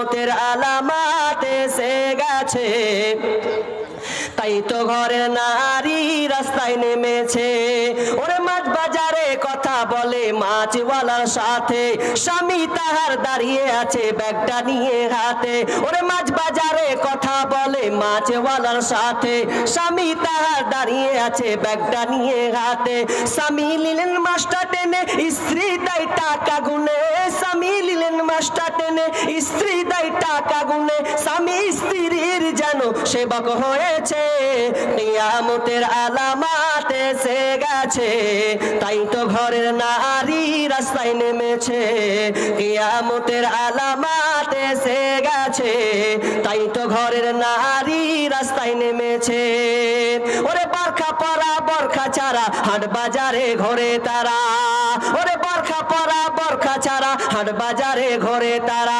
কিয়ামতের আলামাত এসে গেছে, তাই তো ঘরের নারী রাস্তায় নেমেছে। ওরে মাছ বাজারে কথা বলে মাছওয়ালার সাথে, স্বামী তাহার দাঁড়িয়ে আছে ব্যাগটা নিয়ে হাতে। ওরে মাছ বাজারে কথা বলে মাছওয়ালার সাথে, স্বামী তাহার দাঁড়িয়ে আছে ব্যাগটা নিয়ে হাতে। স্বামী নিলেন মাছটা টেনে, স্ত্রী তাই টাকা গুনে। স্বামী নিলেন মাছটা টেনে, স্ত্রী তাই টাকা গুনে। স্বামী স্ত্রীর যেন সেবক হয়েছে, কিয়ামতের আলামাত এসে গেছে, তাই তো ঘরের নারী রাস্তায় নেমেছে। কিয়ামতের আলামাত এসে গেছে, তাই তো ঘরের নারী রাস্তায় নেমেছে। ওরে বরখা পরা বরখা ছাড়া হাট বাজারে ঘোরে তারা। ওরে বরখা পরা বরখা ছাড়া হাট বাজারে ঘোরে তারা।